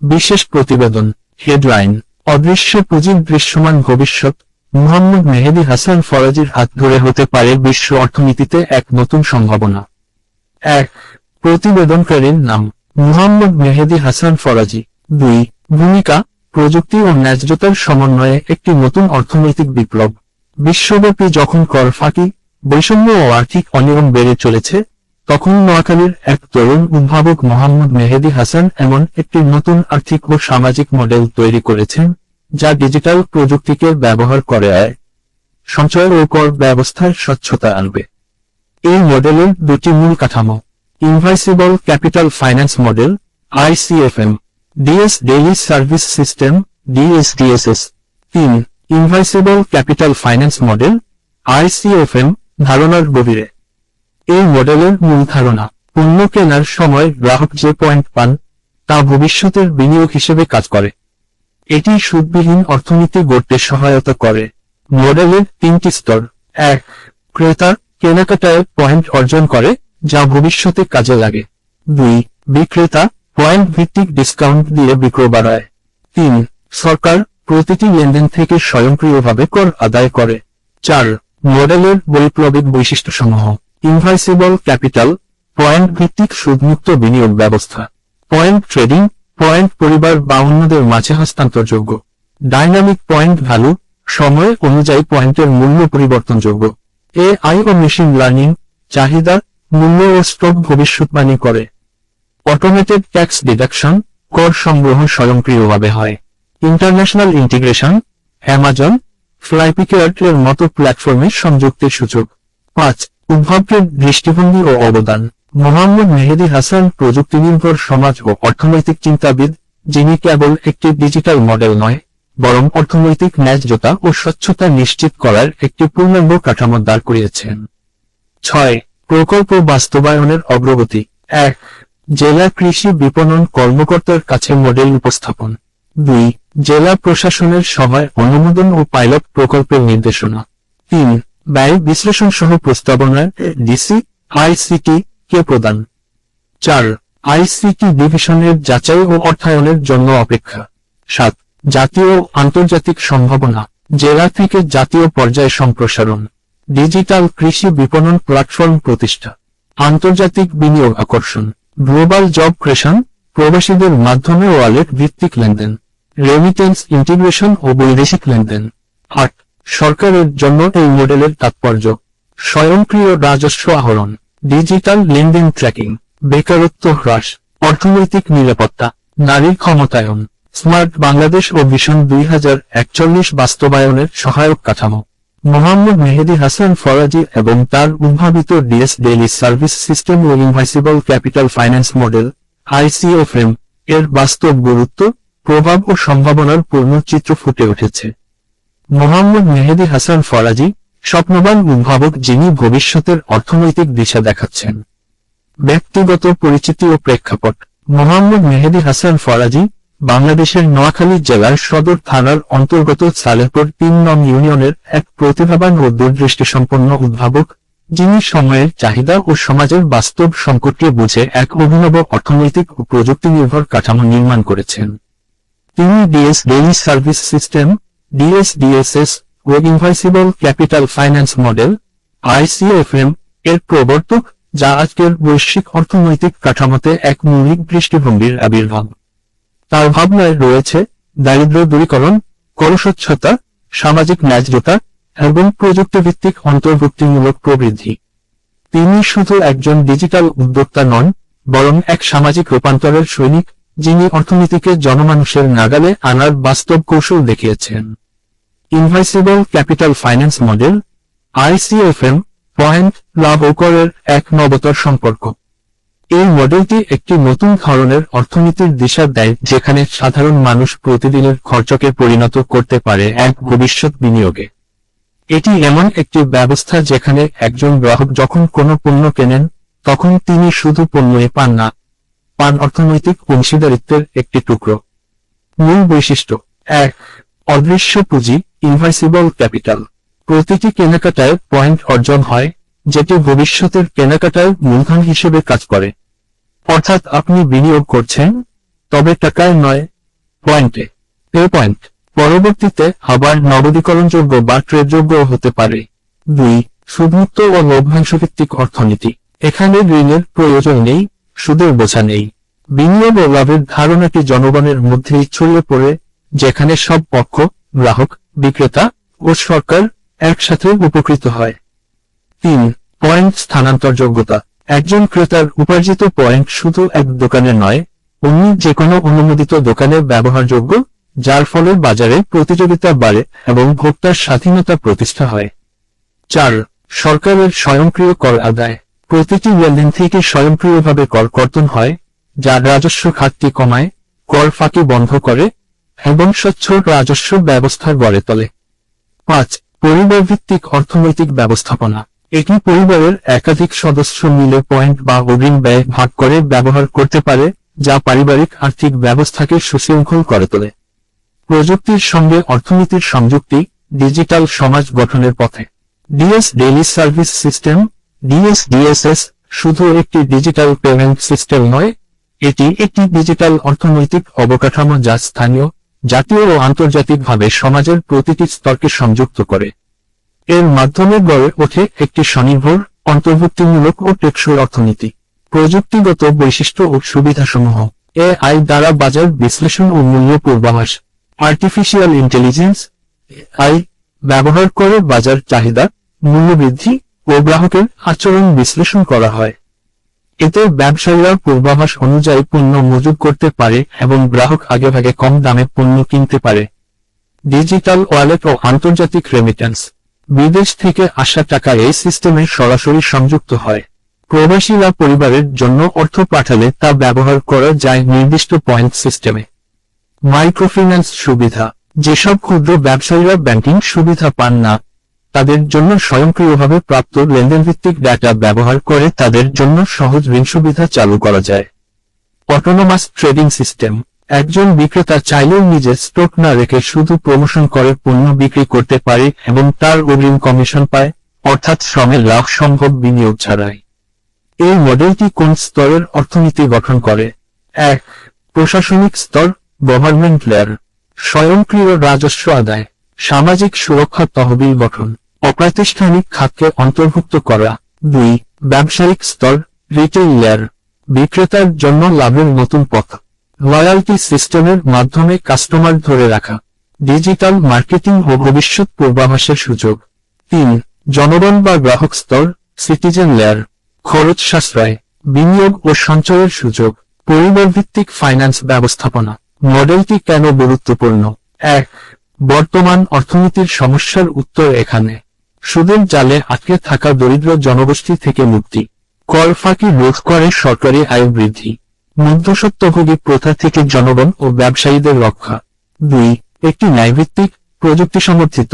বিশেষ প্রতিবেদন। হেডলাইন: অদৃশ্য পুঁজির দৃশ্যমান ভবিষ্যৎ, মোহাম্মদ মেহেদী হাসান ফরাজীর হাত ধরে হতে পারে বিশ্ব অর্থনীতিতে এক নতুন সম্ভাবনা। 1. প্রতিবেদনকারীর নাম: মোহাম্মদ মেহেদী হাসান ফরাজী। 2. ভূমিকা: প্রযুক্তি ও ন্যায্যতার সমন্বয়ে একটি নতুন অর্থনৈতিক বিপ্লব। বিশ্বব্যাপী যখন কর ফাঁকি, বৈষম্য ও আর্থিক অনিয়ম বেড়ে চলেছে, তখন নোয়াখালীর এক তরুণ উদ্ভাবক মোহাম্মদ মেহেদী হাসান এমন একটি নতুন আর্থিক ও সামাজিক মডেল তৈরি করেছেন, যা ডিজিটাল প্রযুক্তিকে ব্যবহার করে আয়, সঞ্চয় ও কর ব্যবস্থার স্বচ্ছতা আনবে। এই মডেলের দুটি মূল কাঠামো: invisible capital finance model (ICFM), DS daily service system (DSDSS). 3. Invisible capital finance model (ICFM), ধারণার গভীরে। এই মডেলের মূল ধারণা: পণ্য কেনার সময় গ্রাহক যে পয়েন্ট পান, তা ভবিষ্যতের বিনিয়োগ হিসেবে কাজ করে। এটি সুদবিহীন অর্থনীতি গড়তে সহায়তা করে। মডেলের 3টি স্তর। 1. ক্রেতা কেনাকাটায় পয়েন্ট অর্জন করে, যা ভবিষ্যতে কাজে লাগে। 2. বিক্রেতা পয়েন্ট ভিত্তিক ডিসকাউন্ট দিয়ে বিক্রয় বাড়ায়। 3. সরকার প্রতিটি লেনদেন থেকে স্বয়ংক্রিয়ভাবে কর আদায় করে। 4. মডেলের বৈপ্লবিক বৈশিষ্ট্যসমূহ: ইনভাইসিবল ক্যাপিটাল, পয়েন্ট ভিত্তিক সুদমুক্ত বিনিয়োগ ব্যবস্থা। পয়েন্ট ট্রেডিং, পয়েন্ট পরিবার বা অন্যদের মাঝে হস্তান্তরযোগ্য। ডাইনামিক পয়েন্ট ভ্যালু, সময় অনুযায়ী পয়েন্টের মূল্য পরিবর্তনযোগ্য। AI ও মেশিন লার্নিং, চাহিদা, মূল্য ও স্টক ভবিষ্যৎবাণী করে। অটোমেটেড ট্যাক্স ডিডাকশন, কর সংগ্রহ স্বয়ংক্রিয়ভাবে হয়। ইন্টারন্যাশনাল ইন্টিগ্রেশন, অ্যামাজন, ফ্লাইপিকার্ট এর মতো প্ল্যাটফর্মে সংযুক্তির সুযোগ। 5. উদ্ভাবকের দৃষ্টিভঙ্গি ও অবদান: মোহাম্মদ মেহেদী হাসান প্রযুক্তিনির্ভর সমাজ ও অর্থনৈতিক চিন্তাবিদ, যিনি কেবল একটি ডিজিটাল মডেল নয়, বরং অর্থনৈতিক ন্যায্যতা ও স্বচ্ছতা নিশ্চিত করার একটি পূর্ণাঙ্গ কাঠামো দাঁড় করিয়েছেন। 6. প্রকল্প বাস্তবায়নের অগ্রগতি। 1. জেলা কৃষি বিপণন কর্মকর্তার কাছে মডেল উপস্থাপন। 2. জেলা প্রশাসনের সভায় অনুমোদন ও পাইলট প্রকল্পের নির্দেশনা। 3. ব্যয় বিশ্লেষণ সহ প্রস্তাবনায় ডিসি ICT কে প্রদান। 4. ICT ডিভিশনের যাচাই ও অর্থায়নের জন্য অপেক্ষা। 7. জাতীয় ও আন্তর্জাতিক সম্ভাবনা: জেলা থেকে জাতীয় পর্যায়ে সম্প্রসারণ। ডিজিটাল কৃষি বিপণন প্ল্যাটফর্ম প্রতিষ্ঠা। আন্তর্জাতিক বিনিয়োগ আকর্ষণ। গ্লোবাল জব ক্রিয়েশন, প্রবাসীদের মাধ্যমে ওয়ালেট ভিত্তিক লেনদেন। রেমিটেন্স ইন্টিগ্রেশন ও বৈদেশিক লেনদেন। 8. সরকারের জন্য এই মডেলের তাৎপর্য: স্বয়ংক্রিয় রাজস্ব আহরণ, ডিজিটাল লেনদেন ট্র্যাকিং, বেকারত্ব হ্রাস, অর্থনৈতিক নিরাপত্তা, নারীর ক্ষমতায়ন, স্মার্ট বাংলাদেশ ও ভিশন 2041 বাস্তবায়নের সহায়ক কাঠামো। মোহাম্মদ মেহেদী হাসান ফরাজী এবং তার উদ্ভাবিত ডিএস ডেইলি সার্ভিস সিস্টেম ও ইনভাইসিবল ক্যাপিটাল ফাইন্যান্স মডেল (ICFM) এর বাস্তব গুরুত্ব, প্রভাব ও সম্ভাবনার পূর্ণ চিত্র ফুটে উঠেছে। মোহাম্মদ মেহেদী হাসান ফরাজী, স্বপ্নবান উদ্ভাবক যিনি ভবিষ্যতের অর্থনৈতিক দিশা দেখাচ্ছেন। ব্যক্তিগত পরিচিতি ও প্রেক্ষাপট: মোহাম্মদ মেহেদী হাসান ফরাজী বাংলাদেশের নোয়াখালী জেলার সদর থানার অন্তর্গত সালেহপুর 3 নং ইউনিয়নের এক প্রতিভাবান ও দূরদৃষ্টিসম্পন্ন উদ্ভাবক, যিনি সময়ের চাহিদা ও সমাজের বাস্তব সংকটকে বুঝে এক অভিনব অর্থনৈতিক ও প্রযুক্তি নির্ভর কাঠামো নির্মাণ করেছেন। তিনি DS daily service system (DSDSS) ও ইনভাইসিবল ক্যাপিটাল ফাইন্যান্স মডেল (ICFM) এর প্রবর্তক, যা আজকের বৈশ্বিক অর্থনৈতিক কাঠামোতে এক মৌলিক দৃষ্টিভঙ্গির আবির্ভাব। তার ভাবনায় রয়েছে দারিদ্র্য দূরীকরণ, কর স্বচ্ছতা, সামাজিক ন্যায্যতা এবং প্রযুক্তিভিত্তিক অন্তর্ভুক্তিমূলক প্রবৃদ্ধি। তিনি শুধু একজন ডিজিটাল উদ্যোক্তা নন, বরং এক সামাজিক রূপান্তরের সৈনিক, যিনি অর্থনীতিকে জনমানুষের নাগালে আনার বাস্তব কৌশল দেখিয়েছেন। Invisible capital finance model (ICFM) point লাভ ও করের এক নবতর সম্পর্ক। এই মডেলটি একটি নতুন ধরনের অর্থনীতির দিশা দেয়, যেখানে সাধারণ মানুষ প্রতিদিনের খরচকে পরিণত করতে পারে এক ভবিষ্যৎ বিনিয়োগে। এটি এমন একটি ব্যবস্থা যেখানে একজন গ্রাহক যখন কোনো পণ্য কেনেন, তখন তিনি শুধু পণ্যই পান না, পান অর্থনৈতিক অংশীদারিত্বের একটি টুকরো। মূল বৈশিষ্ট্য: 1. অদৃশ্য পুঁজি, ইনভাইসিবল ক্যাপিটাল। প্রতিটি কেনাকাটায় পয়েন্ট অর্জন হয়, যেটি ভবিষ্যতের কেনাকাটায় মূলধন হিসেবে কাজ করে। অর্থাৎ আপনি বিনিয়োগ করছেন, তবে টাকায় নয়, পয়েন্টে। পয়েন্ট পরবর্তীতে আবার নগদীকরণযোগ্য বা ট্রেডযোগ্য হতে পারে। 2. সুদমুক্ত ও লভ্যাংশভিত্তিক অর্থনীতি। এখানে ঋণের প্রয়োজন নেই, সুদের বোঝা নেই। বিনিয়োগ ও লাভের ধারণাটি জনগণের মধ্যেই ছড়িয়ে পড়ে, যেখানে সব পক্ষ, গ্রাহক, বিক্রেতা ও সরকার একসাথে উপকৃত হয়। 3. পয়েন্ট স্থানান্তরযোগ্যতা। একজন ক্রেতার উপার্জিত পয়েন্ট শুধু এক দোকানে নয়, অন্য যে কোনো অনুমোদিত দোকানে ব্যবহারযোগ্য, যার ফলে বাজারে প্রতিযোগিতা বাড়ে এবং ভোক্তার স্বাধীনতা প্রতিষ্ঠা হয়। 4. সরকারের স্বয়ংক্রিয় কর আদায়। প্রতিটি লেনদেন থেকে স্বয়ংক্রিয়ভাবে কর কর্তন হয়, যা রাজস্ব ঘাটতি কমায়, কর ফাঁকি বন্ধ করে এবং স্বচ্ছ রাজস্ব ব্যবস্থা গড়ে তোলে। 5. পরিবারভিত্তিক অর্থনৈতিক ব্যবস্থাপনা। এটি পরিবারের একাধিক সদস্য মিলে পয়েন্ট বা অগ্রিম ব্যয় ভাগ করে ব্যবহার করতে পারে, যা পারিবারিক আর্থিক ব্যবস্থাকে সুশৃঙ্খল করে তোলে। প্রযুক্তির সঙ্গে অর্থনীতির সংযুক্তি, ডিজিটাল সমাজ গঠনের পথে। ডিএস ডেইলি সার্ভিস সিস্টেম, ডিএসডিএসএস, শুধু একটি ডিজিটাল পেমেন্ট সিস্টেম নয়, এটি একটি ডিজিটাল অর্থনৈতিক অবকাঠামো যা স্থানীয়, জাতীয় ও আন্তর্জাতিকভাবে সমাজের প্রতিটি স্তরকে সংযুক্ত করে। এর মাধ্যমে গড়ে ওঠে একটি স্বনির্ভর, অন্তর্ভুক্তিমূলক ও টেকসই অর্থনীতি। প্রযুক্তিগত বৈশিষ্ট্য ও সুবিধাসমূহ। এআই দ্বারা বাজার বিশ্লেষণ ও মূল্য পূর্বাভাস। আর্টিফিশিয়াল ইন্টেলিজেন্স, এআই, ব্যবহার করে বাজার চাহিদা, মূল্য বৃদ্ধি ও গ্রাহকের আচরণ বিশ্লেষণ করা হয়। এতে ব্যবসায়ীরা পূর্বাভাস অনুযায়ী পণ্য মজুত করতে পারে এবং গ্রাহক আগেভাগে কম দামে পণ্য কিনতে পারে। ডিজিটাল ওয়ালেট ও আন্তর্জাতিক রেমিটেন্স। বিদেশ থেকে আসা টাকা এই সিস্টেমে সরাসরি সংযুক্ত হয়। প্রবাসীরা পরিবারের জন্য অর্থ পাঠালে তা ব্যবহার করা যায় নির্দিষ্ট পয়েন্ট সিস্টেমে। মাইক্রোফিন্যান্স সুবিধা। যেসব ক্ষুদ্র ব্যবসায়ীরা ব্যাংকিং সুবিধা পান না, তাদের জন্য স্বয়ংক্রিয়ভাবে প্রাপ্ত লেনদেনভিত্তিক ডেটা ব্যবহার করে তাদের জন্য সহজ ঋণ সুবিধা চালু করা যায়। Autonomous trading system. একজন বিক্রেতা চাইলেও নিজের স্টক না রেখে শুধু প্রমোশন করে পণ্য বিক্রি করতে পারে এবং তার অগ্রিম কমিশন পায়, অর্থাৎ শ্রমের লাভ সম্ভব বিনিয়োগ ছাড়াই। এই মডেলটি কোন স্তরের অর্থনীতি গঠন করে? 1. প্রশাসনিক স্তর, গভর্নমেন্ট লেয়ার। স্বয়ংক্রিয় রাজস্ব আদায়, সামাজিক সুরক্ষা তহবিল গঠন, অপ্রাতিষ্ঠানিক খাতকে অন্তর্ভুক্ত করা। 2. ব্যবসায়িক স্তর, রিটেইল লেয়ার। বিক্রেতার জন্য লাভের নতুন পথ, লয়্যালটি সিস্টেমের মাধ্যমে কাস্টমার ধরে রাখা, ডিজিটাল মার্কেটিং ও ভবিষ্যৎ পূর্বাভাসের সুযোগ। 3. জনগণ বা গ্রাহক স্তর, সিটিজেন লেয়ার। খরচ সাশ্রয়, বিনিয়োগ ও সঞ্চয়ের সুযোগ, পরিবারভিত্তিক ফাইন্যান্স ব্যবস্থাপনা। মডেলটি কেন গুরুত্বপূর্ণ? 1. বর্তমান অর্থনীতির সমস্যার উত্তর এখানে। সুদের জালে আটকে থাকা দরিদ্র জনগোষ্ঠী থেকে মুক্তি, কর ফাঁকি রোধ করে সরকারি আয় বৃদ্ধি, মধ্যস্বত্বভোগী প্রথা থেকে জনগণ ও ব্যবসায়ীদের রক্ষা। 2. একটি ন্যায়ভিত্তিক, প্রযুক্তি সমর্থিত,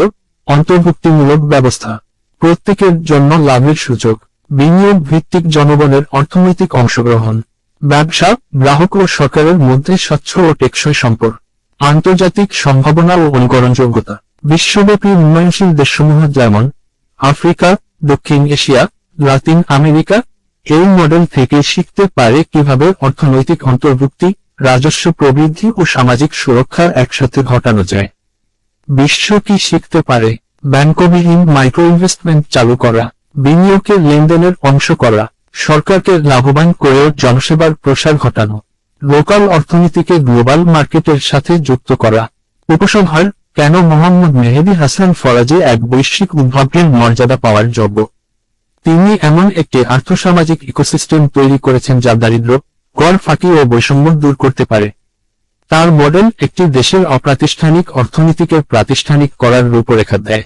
অন্তর্ভুক্তিমূলক ব্যবস্থা। প্রত্যেকের জন্য লাভের সুযোগ, বিনিয়োগ ভিত্তিক জনগণের অর্থনৈতিক অংশগ্রহণ, ব্যবসা, গ্রাহক ও সরকারের মধ্যে স্বচ্ছ ও টেকসই সম্পর্ক, আন্তর্জাতিক সম্ভাবনা ও অনুকরণযোগ্যতা। বিশ্বব্যাপী উন্নয়নশীল দেশসমূহ যেমন আফ্রিকা, দক্ষিণ এশিয়া, লাতিন আমেরিকা এই মডেল থেকে শিখতে পারে কিভাবে অর্থনৈতিক অন্তর্ভুক্তি, রাজস্ব প্রবৃদ্ধি ও সামাজিক সুরক্ষা একসাথে ঘটানো যায়। বিশ্ব কি শিখতে পারে? ব্যাংকবিহীন মাইক্রো ইনভেস্টমেন্ট চালু করা, বিনিয়োগের লেনদেনের অংশ করা, সরকারকে লাভবান করেও জনসেবার প্রসার ঘটানো, লোকাল অর্থনীতিকে গ্লোবাল মার্কেটের সাথে যুক্ত করা। উপসংহার: কেন মোহাম্মদ মেহেদী হাসান ফরাজি এক বৈশ্বিক উদ্ভাবকের মর্যাদা পাওয়ার যোগ্য? তিনি এমন একটি আর্থসামাজিক ইকোসিস্টেম তৈরি করেছেন যা দারিদ্র্য, কর ফাঁকি ও বৈষম্য দূর করতে পারে। তার মডেল একটি দেশের অপ্রাতিষ্ঠানিক অর্থনীতিকে প্রাতিষ্ঠানিক করার রূপরেখা দেয়।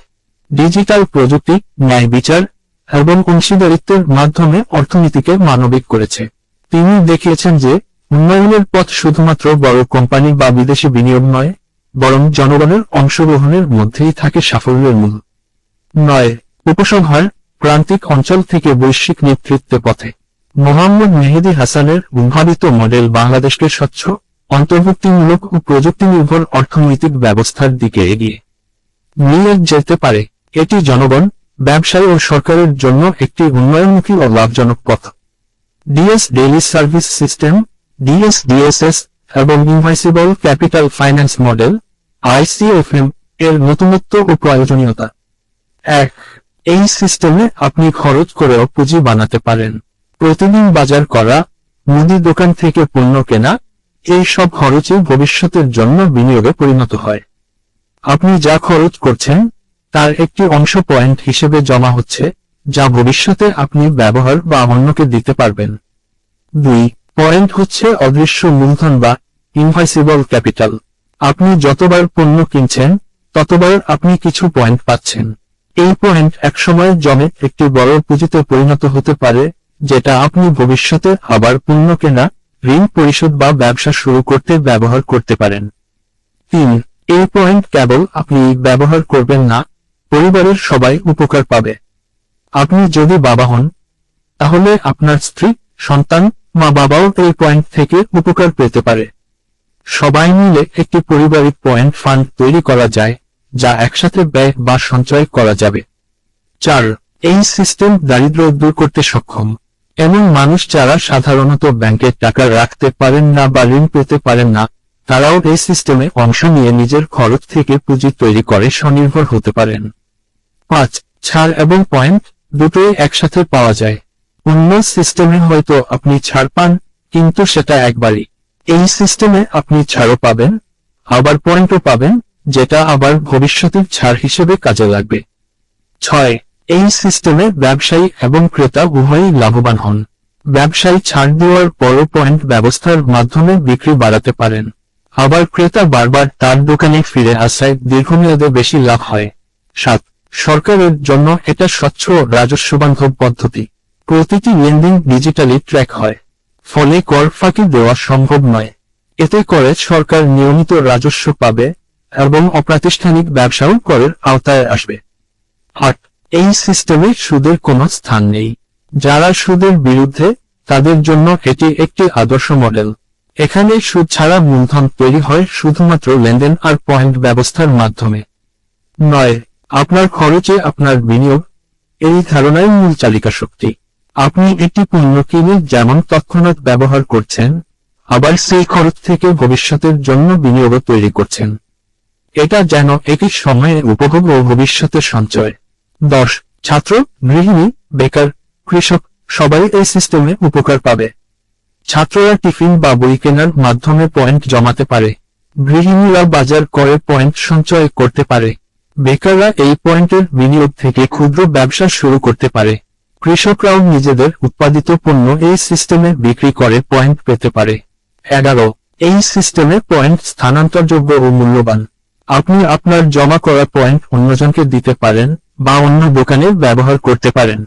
ডিজিটাল প্রযুক্তি, ন্যায় বিচার এবং অংশীদারিত্বের মাধ্যমে অর্থনীতিকে মানবিক করেছে। তিনি দেখিয়েছেন যে উন্নয়নের পথ শুধুমাত্র বড় কোম্পানি বা বিদেশি বিনিয়োগ নয়, বরং জনগণের অংশগ্রহণের মধ্যেই থাকে সাফল্যের মূল। 9. উপসংহার: প্রান্তিক অঞ্চল থেকে বৈশ্বিক নেতৃত্বের পথে মোহাম্মদ মেহেদী হাসানের উদ্ভাবিত মডেল বাংলাদেশকে স্বচ্ছ, অন্তর্ভুক্তিমূলক ও প্রযুক্তিনির্ভর অর্থনৈতিক ব্যবস্থার দিকে এগিয়ে নিয়ে যেতে পারে। এটি জনগণ, ব্যবসায়ী ও সরকারের জন্য একটি উন্নয়নমুখী ও লাভজনক পথ। ডিএস ডেইলি সার্ভিস সিস্টেম, ডিএসডিএসএস, এবং ইনভাইসিবল ক্যাপিটাল ফাইন্যান্স মডেল আইসিএফএম এর নতুনত্ব ও প্রয়োজনীয়তা। 1. এই সিস্টেমে আপনি খরচ করেও পুঁজি বানাতে পারেন। প্রতিদিন বাজার করা, মুদি দোকান থেকে পণ্য কেনা, এই সব খরচই ভবিষ্যতের জন্য বিনিয়োগে পরিণত হয়। আপনি যা খরচ করছেন তার একটি অংশ পয়েন্ট হিসেবে জমা হচ্ছে, যা ভবিষ্যতে আপনি ব্যবহার বা অন্যকে দিতে পারবেন। 2. পয়েন্ট হচ্ছে অদৃশ্য মূলধন বা ইনভাইসিবল ক্যাপিটাল। আপনি যতবার পণ্য কিনছেন ততবার আপনি কিছু পয়েন্ট পাচ্ছেন। এই পয়েন্ট একসময় জমে একটি বড় পুঁজিতে পরিণত হতে পারে, যেটা আপনি ভবিষ্যতে আবার পণ্য কেনা, ঋণ পরিশোধ বা ব্যবসা শুরু করতে ব্যবহার করতে পারেন। 3. এই পয়েন্ট কেবল আপনি ব্যবহার করবেন না, পরিবারের সবাই উপকার পাবে। আপনি যদি বাবা হন, তাহলে আপনার স্ত্রী, সন্তান, মা বাবাও এই পয়েন্ট থেকে উপকার পেতে পারে। সবাই মিলে একটি পারিবারিক পয়েন্ট ফান্ড তৈরি করা যায়, যা একসাথে ব্যয় বা সঞ্চয় করা যাবে। 4. এই সিস্টেম দারিদ্র্য দূর করতে সক্ষম। এমন মানুষ যারা সাধারণত ব্যাংকে টাকা রাখতে পারেন না বা ঋণ পেতে পারেন না, তারাও এই সিস্টেমে অংশ নিয়ে নিজের খরচ থেকে পুঁজি তৈরি করে স্বনির্ভর হতে পারেন। 5. ছাড় এবং পয়েন্ট দুটোই একসাথে পাওয়া যায়। অন্য সিস্টেমে হয়তো আপনি ছাড় পান, কিন্তু সেটা একবারই। এই সিস্টেমে আপনি ছাড়ও পাবেন, আবার পয়েন্টও পাবেন, যেটা আবার ভবিষ্যতের ছাড় হিসেবে কাজে লাগবে। 6. এই সিস্টেমে ব্যবসায়ী এবং ক্রেতা উভয়ই লাভবান হন। ব্যবসায়ী ছাড় দেওয়ার পরও পয়েন্ট ব্যবস্থার মাধ্যমে বিক্রি বাড়াতে পারেন, আবার ক্রেতা বারবার তার দোকানে ফিরে আসায় দীর্ঘমেয়াদে বেশি লাভ হয়। 7. সরকারের জন্য এটা স্বচ্ছ ও রাজস্ববান্ধব পদ্ধতি। প্রতিটি লেনদেন ডিজিটালি ট্র্যাক হয়, ফলে কর ফাঁকি দেওয়া সম্ভব নয়। এতে করে সরকার নিয়মিত রাজস্ব পাবে এবং অপ্রাতিষ্ঠানিক ব্যবসাও করের আওতায় আসবে। 8. এই সিস্টেমে সুদের কোনো স্থান নেই। যারা সুদের বিরুদ্ধে, তাদের জন্য এটি একটি আদর্শ মডেল। এখানে সুদ ছাড়া মূলধন তৈরি হয় শুধুমাত্র লেনদেন আর পয়েন্ট ব্যবস্থার মাধ্যমে। 9. আপনার খরচে আপনার বিনিয়োগ, এই ধারণাই মূল চালিকা শক্তি। আপনি একটি পণ্য কিনে যেমন তৎক্ষণাৎ ব্যবহার করছেন, আবার সেই খরচ থেকে ভবিষ্যতের জন্য বিনিয়োগ তৈরি করছেন। এটা যেন একই সময়ে উপভোগ ও ভবিষ্যতের সঞ্চয়। 10. ছাত্র, গৃহিণী, বেকার, কৃষক সবাই এই সিস্টেমে উপকার পাবে। ছাত্ররা টিফিন বা বই কেনার মাধ্যমে পয়েন্ট জমাতে পারে, গৃহিণীরা বাজার করে পয়েন্ট সঞ্চয় করতে পারে, বেকাররা এই পয়েন্টের বিনিয়োগ থেকে ক্ষুদ্র ব্যবসা শুরু করতে পারে, কৃষকরাও নিজেদের উৎপাদিত পণ্য এই সিস্টেমে বিক্রি করে পয়েন্ট পেতে পারে। 11. এই সিস্টেমে পয়েন্ট স্থানান্তরযোগ্য ও মূল্যবান। আপনি আপনার জমা করা পয়েন্ট অন্যজনকে দিতে পারেন বা অন্য দোকানে ব্যবহার করতে পারেন।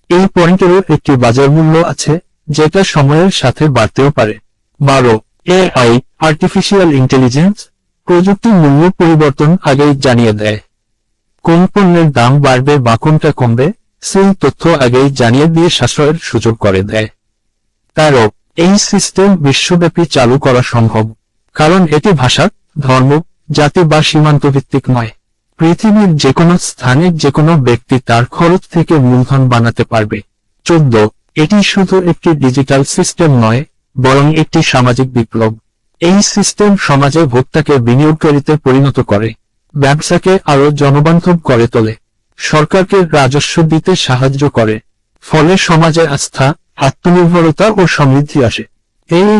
এই পয়েন্টেরও একটি বাজার মূল্য আছে, যেটা সময়ের সাথে বাড়তেও পারে। 12. এআই, আর্টিফিশিয়াল ইন্টেলিজেন্স, প্রযুক্তি মূল্য পরিবর্তন আগেই জানিয়ে দেয়। কোন পণ্যের দাম বাড়বে বা কোনটা কমবে, সেই তথ্য আগেই জানিয়ে দিয়ে সাশ্রয়ের সুযোগ করে দেয়। 13. এই সিস্টেম বিশ্বব্যাপী চালু করা সম্ভব, কারণ এটি ভাষা, ধর্ম, জাতি বা সীমান্ত ভিত্তিক নয়। পৃথিবীর যেকোনো স্থানে যেকোনো ব্যক্তি তার খরচ থেকে মূলধন বানাতে পারবে। 14. এটি শুধু একটি ডিজিটাল সিস্টেম নয়, বরং একটি সামাজিক বিপ্লব। এই সিস্টেম সমাজে ভোক্তাকে বিনিয়োগকারীতে পরিণত করে, ব্যবসাকে আরো জনবান্ধব করে তোলে, সরকারকে রাজস্ব দিতে সাহায্য করে, ফলে সমাজে আস্থা, আত্মনির্ভরতা ও সমৃদ্ধি আসে। এই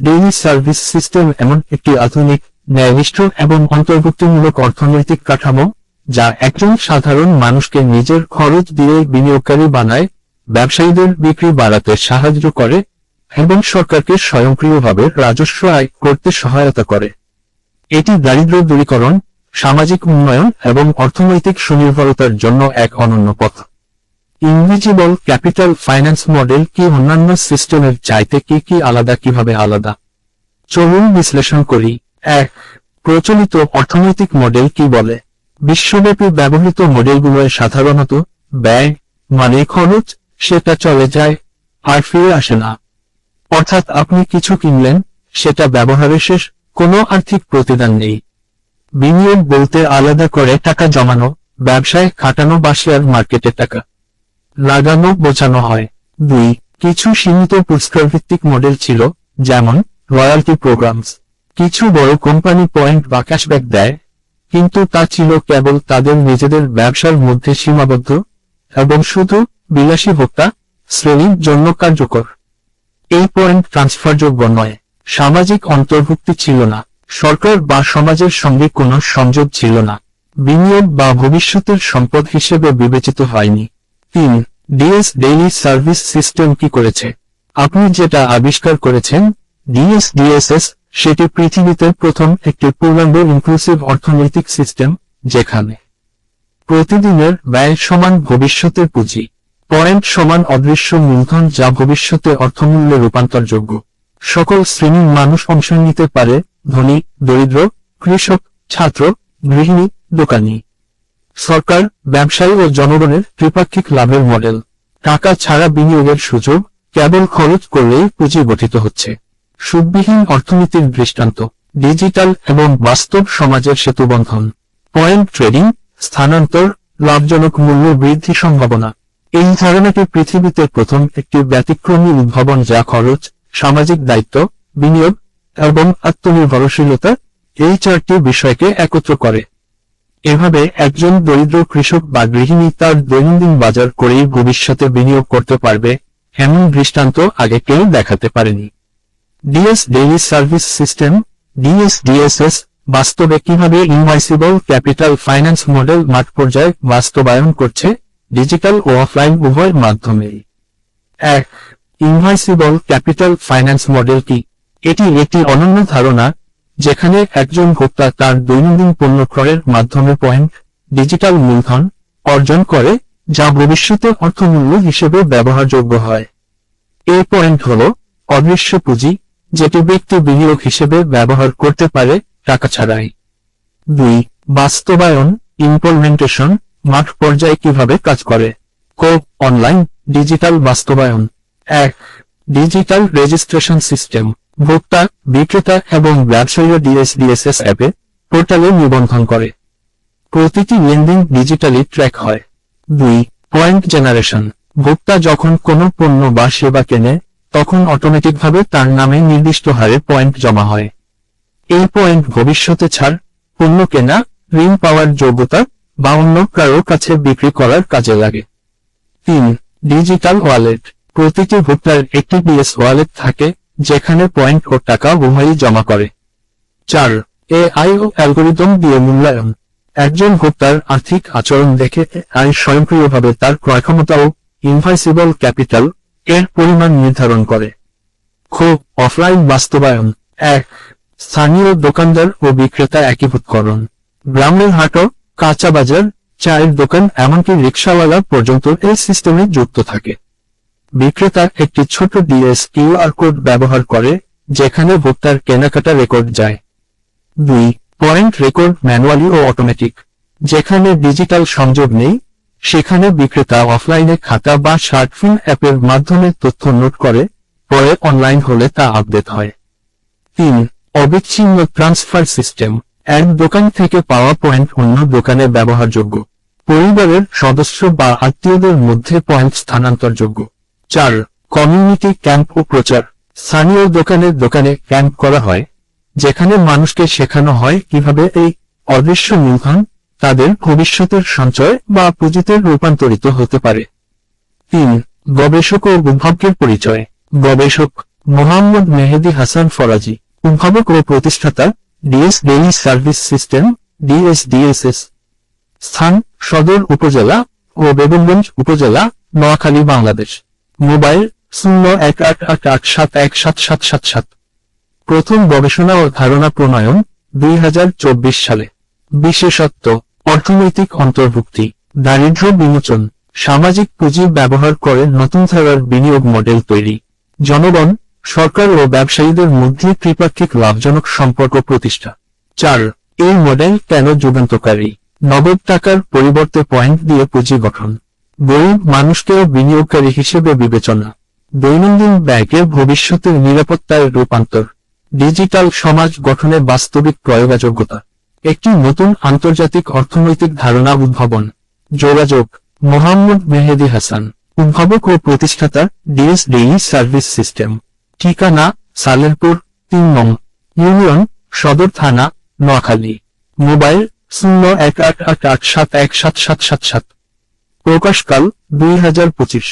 ডেইলি সার্ভিস সিস্টেম এমন একটি আধুনিক, ন্যায়নিষ্ঠ এবং অন্তর্ভুক্তিমূলক অর্থনৈতিক কাঠামো, যা একজন সাধারণ মানুষকে নিজের খরচ দিয়ে বিনিয়োগকারী বানায়, ব্যবসায়ীদের বিক্রি বাড়াতে সাহায্য করে এবং সরকারকে স্বয়ংক্রিয়ভাবে রাজস্ব আয় করতে সহায়তা করে। এটি দারিদ্র্য দূরীকরণ, সামাজিক উন্নয়ন এবং অর্থনৈতিক সুনির্ভরতার জন্য এক অনন্য পথ। ইনভিজিবল ক্যাপিটাল ফাইন্যান্স মডেল কি অন্যান্য সিস্টেমের চাইতে কি আলাদা, কিভাবে আলাদা? চলুন বিশ্লেষণ করি। 1. প্রচলিত অর্থনৈতিক মডেল কি বলে? বিশ্বব্যাপী ব্যবহৃত মডেলগুলোয় সাধারণত ব্যয় মানে খরচ, সেটা চলে যায় আর ফিরে আসে না। অর্থাৎ আপনি কিছু কিনলেন, সেটা ব্যবহারে শেষ, কোনো আর্থিক প্রতিদান নেই। বিনিয়োগ বলতে আলাদা করে টাকা জমানো, ব্যবসায় খাটানো বা শেয়ার মার্কেটে টাকা লাগানো বোঝানো হয়। 2. কিছু সীমিত পুরস্কারভিত্তিক মডেল ছিল, যেমন রয়্যালটি প্রোগ্রামস। কিছু বড় কোম্পানি পয়েন্ট বা ক্যাশব্যাক দেয়, কিন্তু তা ছিল কেবল তাদের নিজেদের ব্যবসার মধ্যে সীমাবদ্ধ এবং শুধু বিলাসী ভোক্তা শ্রেণীর জন্য কার্যকর। এই পয়েন্ট ট্রান্সফারযোগ্য নয়। সামাজিক অন্তর্ভুক্তি ছিল না। সরকার বা সমাজের সঙ্গে কোনো সংযোগ ছিল না। বিনিয়োগ বা ভবিষ্যতের সম্পদ হিসেবে বিবেচিত হয়নি। 3. ডিএস ডেইলি সার্ভিস সিস্টেম কি করেছে? আপনি যেটা আবিষ্কার করেছেন, ডিএসডিএসএস, সেটি পৃথিবীতে প্রথম একটি পূর্ণাঙ্গ ইনক্লুসিভ অর্থনৈতিক সিস্টেম, যেখানে প্রতিদিনের ব্যয় সমান ভবিষ্যতের পুঁজি, পয়েন্ট সমান অদৃশ্য মূলধন যা ভবিষ্যতে অর্থমূল্যে রূপান্তরযোগ্য। সকল শ্রেণীর মানুষ অংশ নিতে পারে, ধনী, দরিদ্র, কৃষক, ছাত্র, গৃহিণী, দোকানি। সরকার, ব্যবসায়ী ও জনগণের ত্রিপাক্ষিক লাভের মডেল। টাকা ছাড়া বিনিয়োগের সুযোগ, কেবল খরচ করলেই পুঁজি গঠিত হচ্ছে। সুদবিহীন অর্থনীতির দৃষ্টান্ত, ডিজিটাল এবং বাস্তব সমাজের সেতুবন্ধন। পয়েন্ট ট্রেডিং, স্থানান্তর, লাভজনক মূল্য বৃদ্ধি সম্ভাবনা। এই ধারণাটি পৃথিবীতে প্রথম একটি ব্যতিক্রমী উদ্ভাবন যা খরচ, সামাজিক দায়িত্ব, বিনিয়োগ এবং আত্মনির্ভরশীলতা, এই চারটি বিষয়কে একত্র করে। এভাবে একজন দরিদ্র কৃষক বা গৃহিণী তার দৈনন্দিন বাজার করেই ভবিষ্যতে বিনিয়োগ করতে পারবে, এমন দৃষ্টান্ত আগে কেউ দেখাতে পারেনি। ডিএস ডেইলি সার্ভিস সিস্টেম, ডিএসডিএসএস, বাস্তবে কিভাবে ইনভাইসিবল ক্যাপিটাল ফাইন্যান্স মডেল মাঠ পর্যায়ে বাস্তবায়ন করছে, ডিজিটাল ও অফলাইন উভয়ের মাধ্যমেই। 1. ইনভাইসিবল ক্যাপিটাল ফাইন্যান্স মডেল কি? এটি একটি অনন্য ধারণা যেখানে একজন ভোক্তা তার দৈনন্দিন পণ্য ক্রয়ের মাধ্যমে পয়েন্ট, ডিজিটাল মূলধন, অর্জন করে, যা ভবিষ্যতে অর্থমূল্য হিসেবে ব্যবহারযোগ্য হয়। এই পয়েন্ট হল অদৃশ্য পুঁজি, যেটি ব্যক্তি বিনিয়োগ হিসেবে ব্যবহার করতে পারে, টাকা ছাড়াই। 2. বাস্তবায়ন, ইমপ্লিমেন্টেশন, মাঠ পর্যায়ে কিভাবে কাজ করে। অনলাইন, ডিজিটাল বাস্তবায়ন। 1. ডিজিটাল রেজিস্ট্রেশন সিস্টেম, ভোক্তা, বিক্রেতা এবং ব্যবসায়ীরা ডিএসডিএসএস অ্যাপে, পোর্টালে নিবন্ধন করে। প্রতিটি লেনদেন ডিজিটালি ট্র্যাক হয়। 2. পয়েন্ট জেনারেশন, ভোক্তা যখন কোনো পণ্য বা সেবা কেনে, তখন অটোমেটিকভাবে তার নামে নির্দিষ্ট হারে পয়েন্ট জমা হয়। এই পয়েন্ট ভবিষ্যতে ছাড়, পণ্য কেনা, ঋণ পাওয়ার যোগ্যতা বা অন্য কারো কাছে বিক্রি করার কাজে লাগে। 3. ডিজিটাল ওয়ালেট, প্রতিটি ভোক্তার একটি ডিএস ওয়ালেট থাকে, যেখানে পয়েন্ট ও টাকা উভয়ই জমা করে। 4. এআই ও অ্যালগরিদম দিয়ে মূল্যায়ন, একজন ভোক্তার আর্থিক আচরণ দেখে এআই স্বয়ংক্রিয়ভাবে তার ক্রয়ক্ষমতা ও ইনভাইসিবল ক্যাপিটাল এর পরিমাণ নির্ধারণ করে। অফলাইন বাস্তবায়ন। 1. স্থানীয় দোকানদার ও বিক্রেতা একীভূতকরণ, গ্রামের হাটও, কাঁচা বাজার, চায়ের দোকান এমনকি রিকশাওয়ালা পর্যন্ত এই সিস্টেমে যুক্ত থাকে। বিক্রেতা একটি ছোট ডিএস কিউআর কোড ব্যবহার করে, যেখানে ভোক্তার কেনাকাটা রেকর্ড যায়। 2. পয়েন্ট রেকর্ড ম্যানুয়ালি ও অটোমেটিক, যেখানে ডিজিটাল সংযোগ নেই, সেখানে বিক্রেতা অফলাইনে খাতা বা স্মার্টফোন অ্যাপের মাধ্যমে তথ্য নোট করে, পরে অনলাইন হলে তা আপডেট হয়। 3. অবিচ্ছিন্ন ট্রান্সফার সিস্টেম, এক দোকান থেকে পাওয়া পয়েন্ট অন্য দোকানে ব্যবহারযোগ্য। পরিবারের সদস্য বা আত্মীয়দের মধ্যে পয়েন্ট স্থানান্তরযোগ্য। 4. কমিউনিটি ক্যাম্প ও প্রচার, স্থানীয় দোকানে ক্যাম্প করা হয়, যেখানে মানুষকে শেখানো হয় কিভাবে এই অদৃশ্য মূলধন তাদের ভবিষ্যতের সঞ্চয় বা পুঁজিতে রূপান্তরিত হতে পারে। 3. গবেষক ও উদ্ভাবকের পরিচয়, গবেষক মোহাম্মদ মেহেদী হাসান ফরাজি, উদ্ভাবক ও প্রতিষ্ঠাতা, ডিএস ডেইলি সার্ভিস সিস্টেম, ডিএসডিএসএস। স্থান সদর উপজেলা ও বেগমগঞ্জ উপজেলা, নোয়াখালী, বাংলাদেশ। মোবাইল 018887177777। প্রথম গবেষণা ও ধারণা প্রণয়ন 2024 সালে। বিশেষত্ব, অর্থনৈতিক অন্তর্ভুক্তি, দারিদ্র্য বিমোচন, সামাজিক পুঁজি ব্যবহার করে নতুন ধারার বিনিয়োগ মডেল তৈরি, জনগণ, সরকার ও ব্যবসায়ীদের মধ্যে ত্রিপাক্ষিক লাভজনক সম্পর্ক প্রতিষ্ঠা। 4. এই মডেল কেন যুগান্তকারী? নগদ টাকার পরিবর্তে পয়েন্ট দিয়ে পুঁজি গঠন, গরিব মানুষকেও বিনিয়োগকারী হিসেবে বিবেচনা, দৈনন্দিন ব্যয়কে ভবিষ্যতের নিরাপত্তার রূপান্তর, ডিজিটাল সমাজ গঠনে বাস্তবিক প্রয়োগযোগ্যতা, একটি নতুন আন্তর্জাতিক অর্থনৈতিক ধারণা উদ্ভাবন। যোগাযোগ, মোহাম্মদ মেহেদী হাসান, উদ্ভাবক ও প্রতিষ্ঠাতা, ডিএস ডেইলি সার্ভিস সিস্টেম। ঠিকানা, সালেরপুর, 3 নং ইউনিয়ন সদর থানা নোয়াখালী। মোবাইল 0188871777। প্রকাশকাল 2025।